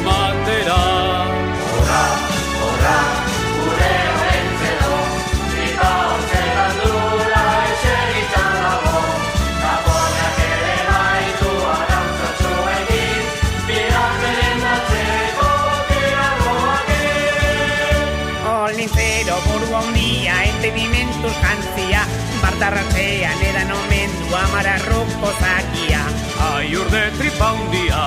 ematera. Horra, horra, gure horrentzero, zipa hortzetan dula eseritzen dago. Zaponak ere baitu arautzatxoekin, birak berendatzeko tiragoakin. Olintzero buru handia, entedimentuz jantzia, bartarratzean edan omen du amararroko zakia. Aiur de tripa hundia,